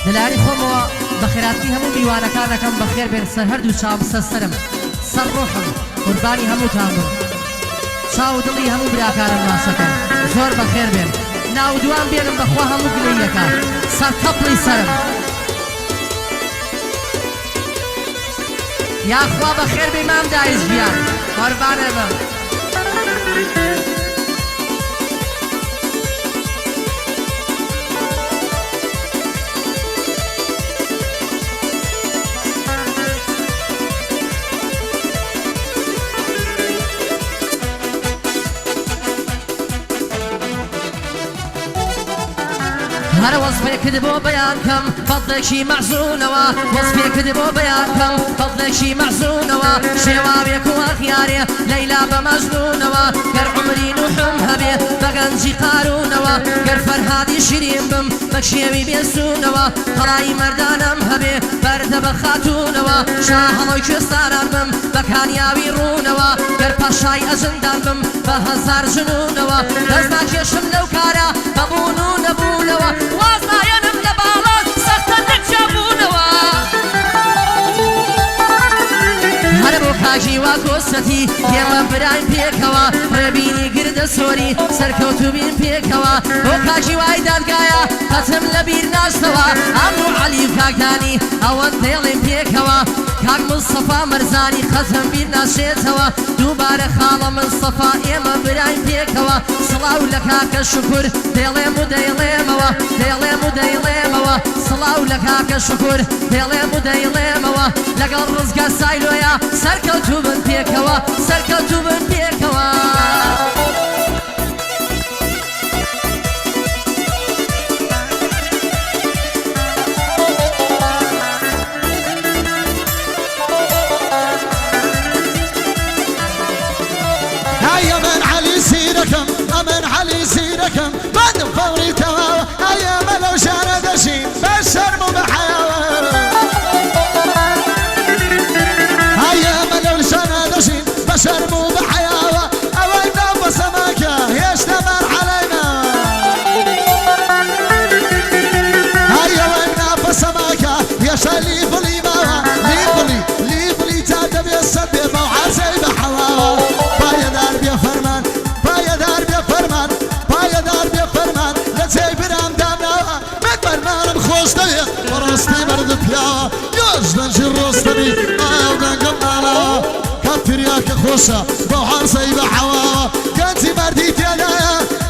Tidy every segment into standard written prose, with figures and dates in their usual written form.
لەلاری خۆمەوە بە خێراتی هەموو میوانەکانەکەم بەخێر بێن سەر هەردوو چاوم سەرم سەر ڕۆحم قوربانی هەمووتان بم چاو دڵی هەموو براکارم ناسەکەم زۆر بەخێر بێن ناو دوام بێنم بەخوا هەموو گلەیەکە سەر تەپڵی سەرم یاخوا بەخێر بێ مام دایز ژیان قوربانە بم هر وصفك دبو بيانكم فضلك شي معزونوا وصفك دبو بيانكم فضلك شي معزونوا شوابك واخياري ليلى بمجنونوا كر عمري نوحم هبي بغنجي قارونوا كر فرهادي شيرين بم بكشيوي بيسونوا طلاي مردانم هبي برد بخاتونوا شاهلوي كستانم بم بكانياوي رونوا كر باشاي اجندان بم بهزار جنونوا دزناك يشم لو كارا ببونو نبونوا وازناينم لبالا سختا نتشابونوا هربو كاجي واكوستي يما براين بيكوا ربيني قرد سوري سركوتو بين بيكوا وكاجي وايداد قايا قسم لبير ناشتوا عمو علي وكاكداني اوان ديلين بيكوا كاك مصطفى مرزاني قسم بير ناشتوا دوباره خاله مصطفى يما براين بيكوا صلاو لكاك الشكر ديليمو ديليموا ديليمو ديليموا صلاو لكاك الشكر ديليمو ديليموا لقل رزق سايلويا سركوتو بن بيكوا سركوتو بن بيكوا أمن علي سيركم بعد فوري تواوى أيام لو شارد شي بشر مو بحياوى أيام لو شارد شي بشر مو بحياوى أوينا بسماكة يشتمر علينا أيوينا بسماكة يشالي بلي ماوى لي بلي تادم يسبب وعسي بحواوى بايا دار بيا فرمان ورستي مرد بيا يجدن جرستني ايوغن قمالا كفر ياك خوشا بوحر سيب حوا كنتي مردي تيانا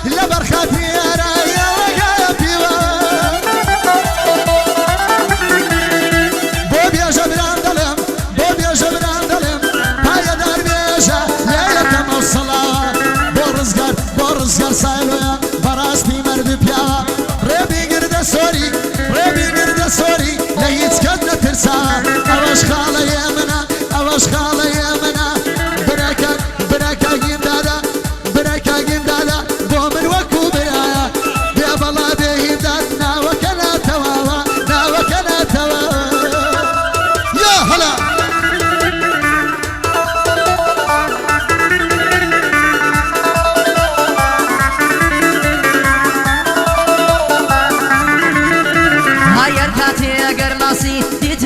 لبرخاتي انا يا وقايا بيوا بوب يا جبران دلم بوب يا جبران دلم بايا دار بيجا ليلة موصلا بورزقار سايلو يا براستي مرد بيا ربي قرد سوري سوري ليت كدنا ترسا أواش خالة يمنا أواش خالة يمنا بركة يمدادا بركة يمدادا بومن وكو برايا بيب الله بيه يمدادنا وكنا تواوا نا وكنا تواوا يا هلا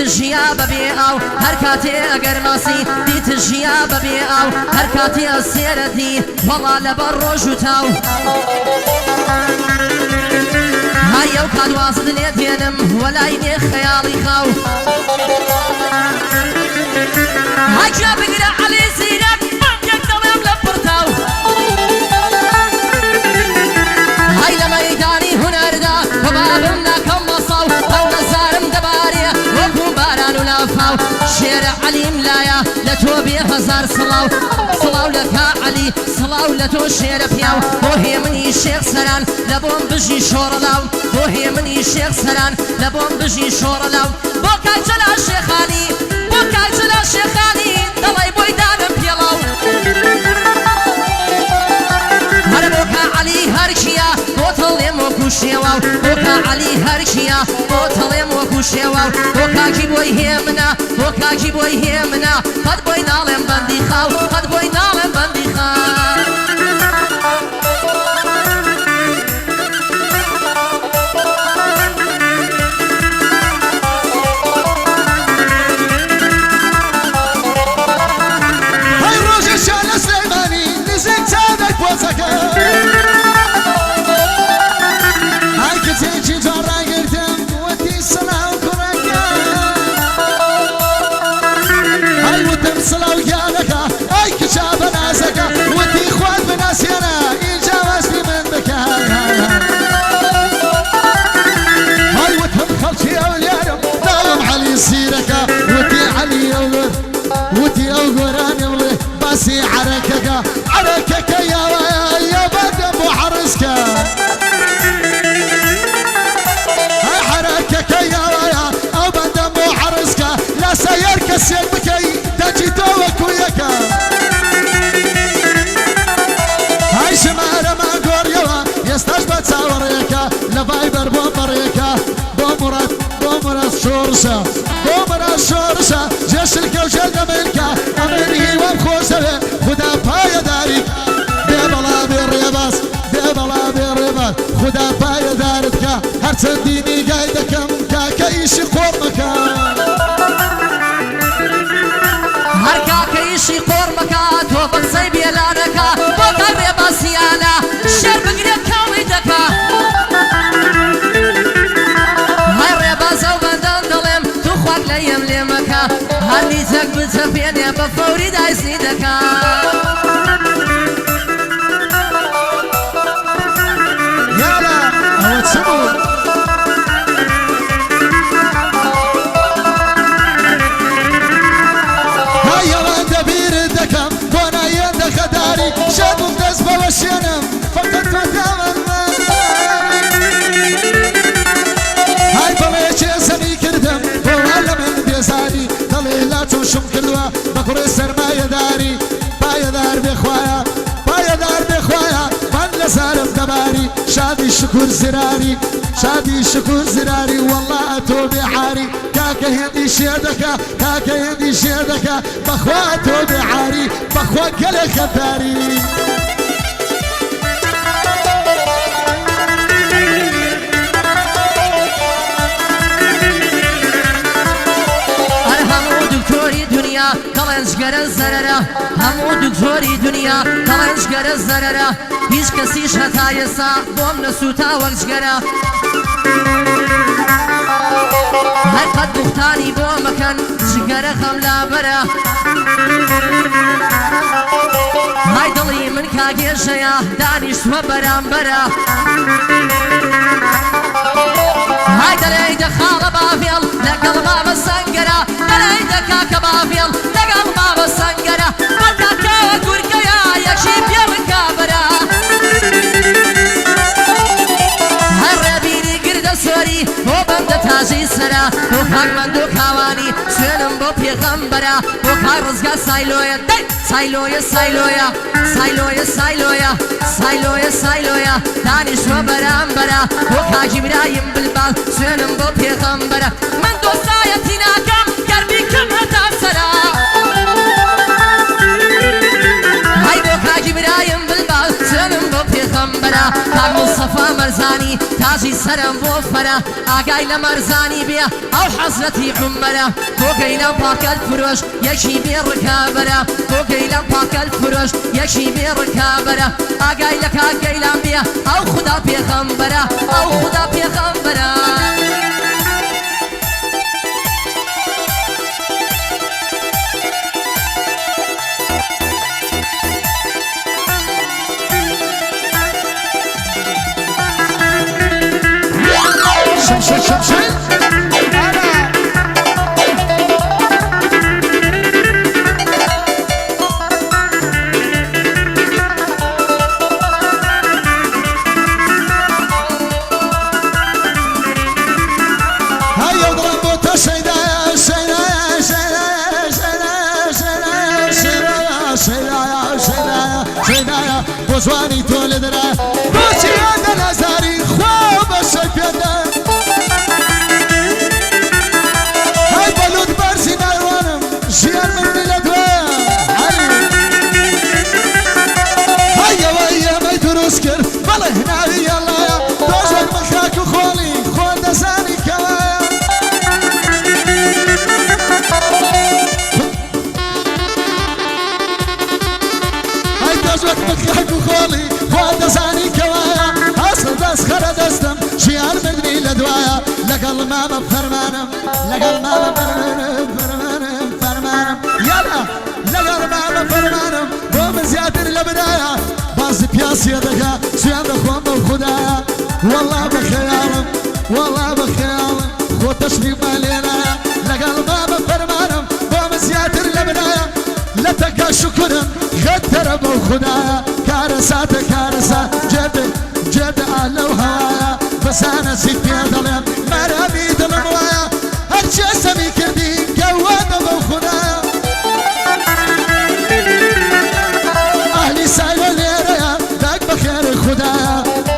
الجياب بيعو هركاتي اگر ماسي ديت الجياب بيعو هركاتي السير دي والله لبروج وتاو هاي وكاد واصل اليدينم ولا يني خيالي خاو هاي جاب قرا علي سيرك بانك تمام لبرتاو هاي لميداني هنردا وبابنا كم مصاو او نزارم دباريه ونافاو شير علي ملايا لتو بهزار صلاو لك علي صلاو لتو شير بياو وهي مني شيخ سران لبوم بجي شورلاو وهي مني شيخ سران لبوم بجي شورلاو بوكاي جلا شيخاني بوكاي جلا شيخاني دلاي بويدان بيلاو هربوكا علي هرشيا بوتلم وكوشيواو بوكا علي هرشيا بوتلم وكوشيواو بوكا جيبوي هيمنا بوكا جيبوي هيمنا قد بوي نالم بندي خاو قد بوي نالم بندي خاو نازەکە هەر کچێکی جوان ڕاگرتم وتی سڵاو کوڕەکە هەی وتم سڵاو گیانەکە ئەی کچا بە نازەکە وتی خوات بناسیێنە ئینجا وەستی من بکە هەی وتم خەڵکی ئەولێرم ناوم عەلی سیرەکە وتی عەلی ئەوگۆر وتی ئەو گۆرانی بڵێ باسی عەرەکەکە عەرەکەکە یاوایە یا بەدەم بۆ عەرزکە ئەی عەرەکەکە یاوایە ئەو بەدەم بۆ عەرزکە لە سەیەر کەسێک بکەی دەچیتۆ وەکو یەکە هەی ژمارەمان گۆڕیەوە ئێستاش بە چاوەڕێیەکە لە ڤایبەر بۆ بەڕێیەکە بۆ موڕەت شۆڕشە بۆ مراد شۆڕشە جێشلکە و جێدەمنکە ئەمێنی هیوام خۆش دەوێ خدا پایەداری بێ بەڵا بێ ڕێباز بێ بەڵا بێ ڕێباز خدا پایەدارت کە هەرچەندی نیگای دەکەم کاکە ئیشی قۆڕمەکە هەر کاکە ئیشی قۆڕمەکە تۆ بە قسەی بێلانەکە بۆ کار ڕێبازیانە شێر بگرێت کاڵی دەکا هەی ڕێبازە و بەندەن دەڵێم تو خواک لە یەم لێمەکە هەردی جەک بچەپێنێ بە فەوری دایسی دەکا یالا ئەوە چ بوو؟ هەی ئەوەندە بیرت دەکەم بۆ نایەندە خەداری شاد بووم دەست بەوە شێنم فەقەت تۆ داوەڕێ هەی بەڵێ چێزەمی کردم بۆ وا لە من بێزاری دەڵێ لا چۆشم کردووە بە کوڕێ سەرمایەداری پایەدار بێخوایە پایەدار بێخوایە من لە زارم دەباری شادی شکر زراری شادی شکر زراری وەڵا تۆ بێعاری کاکە هێندی شێدەکە کاکە هێندی شێدەکە بەخوا تۆ بێعاری بەخوا گەلێ خەداری دەڵێنجگەرە زەرەرە هەموو دکتۆری دنیا دەڵێنجگەرە زەرەرە هیچ کەسیش هەتا ئێستا بۆم نەسووتا وەک جگەرە هەر قەت بوختانی بۆ مەکەن جگەرە خەملابەرە های دڵی من کاگێژەیە دانیشتوە بەرامبەرە های دەلێیدە خاڵە بافێڵ لەگەڵ مامە سەنگەرە دەلێیدە کاکە بافێڵ لەگەڵ مامە سەنگەرە بەتاکەوە گورگەیە یەکی پێون کابرە هەر ڕێبینی گردە سۆری بۆ بەندە تاژی سەرە بۆ کاکمەند و کاوانی سوێنم بۆ پێغەمبەرە بۆ کار ڕزگا سایلۆیە دەی سایلۆیە سایلۆیە سایلۆیە سایلۆیە سایلۆیە سایلۆیە دانیشتوە بەرامبەرە بۆ کاکی برایم بلبال سوێنم بۆ پێغەمبەرە من دۆستایەتی ناکەم گەرمیکم هەتا سەرە های بۆ کاکی برایم بلبال سوێنم بۆ پێغەمبەرە کاک مستەفا مەرزانی تاژی سەرم بۆ فەرە ئاگای لە مەرزانی بێ ئەو حەزرەتی عومەرە بۆ گەیلە پاکەل فرۆش یەکی بێ ڕکابەرە بۆ گەیلە پاکەل فرۆش یەکی بێ ڕکابەرە ئاگای لە کاک گەیلان بێ ئەو خوددا پێغەمبەرە ئەو خوددا پێغەمبەرە جوانی تۆ لە دەرا بۆچی ئەدە نازاری خوا بەشەی پێدا هەی بەلوت بەرزی نایوانم ژیان منی لە دوایە هەی ئەوەی ئەمەی دروست کرد بەڵێ هناوی ئەڵایە تۆژێک من خاک و خۆڵی خۆ دەزانی کەوایە هەی تۆژێک من خاک و خۆڵی خۆ دەزانی کەوایە ئەسڵ دەست خەرە دەستم ژیان بدنی لە دوایە لەگەڵ مامە فەرمانم لەگەڵ مامە فەرمانم یالا لەگەڵ مامە فەرمانم بۆ من زیاتر لە برایە بازی پیاسیە دەکا سویان دەخۆم بەو خودایە وەڵا بە خەیاڵم وەڵا بە خەیاڵم خۆ تەشریفمە لێنایە لەگەڵ مامە فەرمانم بۆ من زیاتر لە برایە لە تەکا شکرم خەتەرە بەو خودایە کارەساتە کارەسا جێدە لەو هەوایە بەسانە چیت پێ دەڵێم مەرەمی دڵم وایە هەرچێ سەمی کردی گەوادە بەو خودایە ئەهلی سایلۆ لێرەیە داک بەخێری خودایە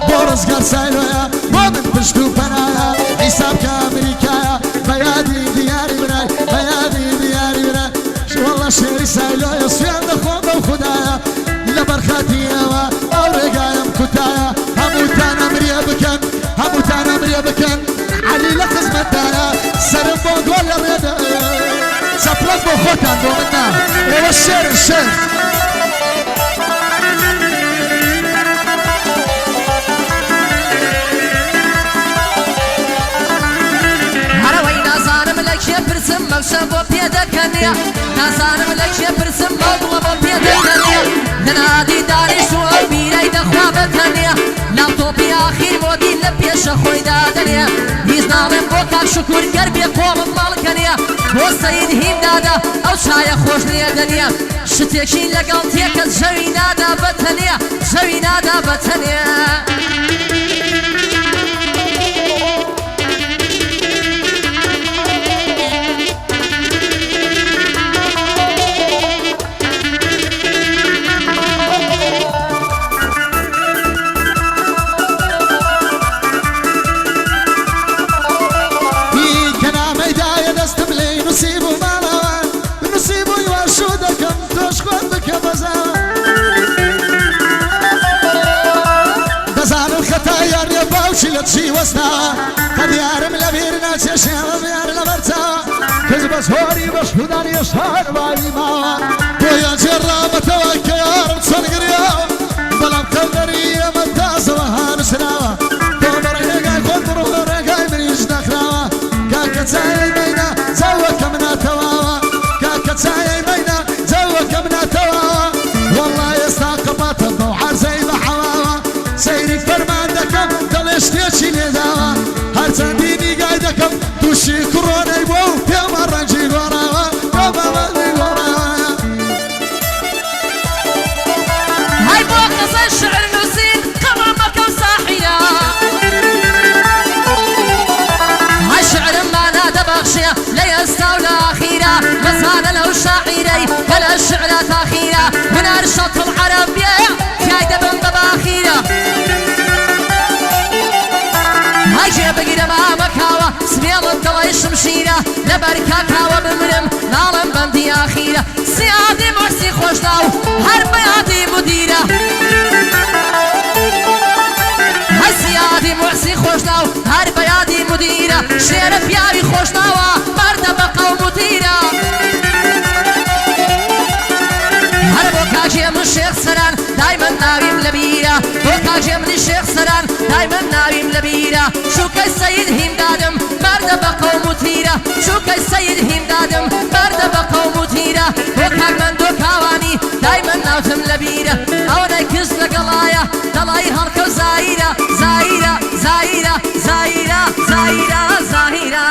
بۆ ڕزگار سایلۆیە بۆ من پشت و پەنایە حیساب کە ئەمریکایە بەیادی دیاری برای بەیادی دیاری برای وەڵا شێری سایلۆیە سویان دەخۆم بەو خودایە لە بەرخاتی ئێوە ئەو ڕێگایم کوتایە هەمووتان ئەمرێ بکەن هەمووتان ئەمرێ بکەن عەلی لە خزمەتدارە سەرم بۆ گۆڵ لە ڕێدا چەپڵەک بۆ خۆتان بۆ من نا ئێوە شێرن شێر هەرەوەی نازانم لە کێ پرسم مەوشە بۆ پێدەکەنیە نازانم لە کێ پرسم مەوڵە بۆ پێدەکەنیە لەنادی دانیش و ئەو بیرەی دەخوا بەتەنیە لاپتۆپی ئاخیر مۆدی لە پێشە خۆی دادەنیە هیچ ناڵێم بۆ کاک شکوور گەر بێ قۆمم ماڵکەنیە بۆ سەید هیمدادا ئەو چایە خۆش لێدەنیە شتێکی لەگەڵ تێکەس ژەوی نادا بەتەنیە ژەوی نادا بەتەنیە چی وەستاوە کە دیارم لە بیر ناچێ شێوەم یار لە بەرچاوە کەس بەس هۆری بەش خودانی شار واری ماوە بۆیان جێڕابەتەوە کە یارم چەند گریاوە بەڵام کەڵدەری ئەمە تازەوە هانشراوە تۆ بەڕێ ڕێگای خۆت بڕۆ ڕێگای منیش نەخراوە کاکە چایەی مەینە جاوەکە مناتەواوە کاکە چایەی مەینە جاوەکە مناتەواوە وەڵڵا ئێستا قەپاتە بەو عەرزەی بە حەواوە سەیری فەرمان دەکەم شتێکی لێداوە هەرچەندی نیگای دەکەم تووشی کوڕۆنەی بۆ و پێمە ڕەنجی گۆڕاوە پێمەمەندی گۆڕاوە هەی بۆ قسەی شعر نووسین قەڵام مەکەم ساحیرە هەی شعرم مانا دەبەخشێ لە ئێستا و لە ئاخیرە مەزانە لەو شاعیرەی کە لە شعرە تاخیرە هونەر شەتڵ عەرەبیە تیای دەبم بە باخیرە هاجێ بگیرە مامەکاوە سمێڵت دڵی شمشیرە لەبەر کاکاوە بمرم ناڵم بەندی ئاخیرە سیادی مۆسی خۆشناو هەر بەیادی مدیرە هەی سیادی مۆسی خۆشناو هەر بەیادی مدیرە شێرە پیاوی خۆشناوە مەردە بە قەوم و تیرە هەر بۆ کاژێ من شێخ سەران دایمەن ناویم لە بیرە بۆ کاژێ منی شێخ سەران دایمەن ناویم لە بیرە شوکەی سەید هیمدادم مەردە بە قەوم و تیرە شوکەی سەید هیمدادم مەردە بە قەوم و تیرە بۆ کاک مەندۆ کاوانی دایمەن ناوتم لە بیرە ئەوەی کەس لەگەڵایە دەڵی هەڵکە و زایرە زایرە زایرە زایرە زایرە زایرە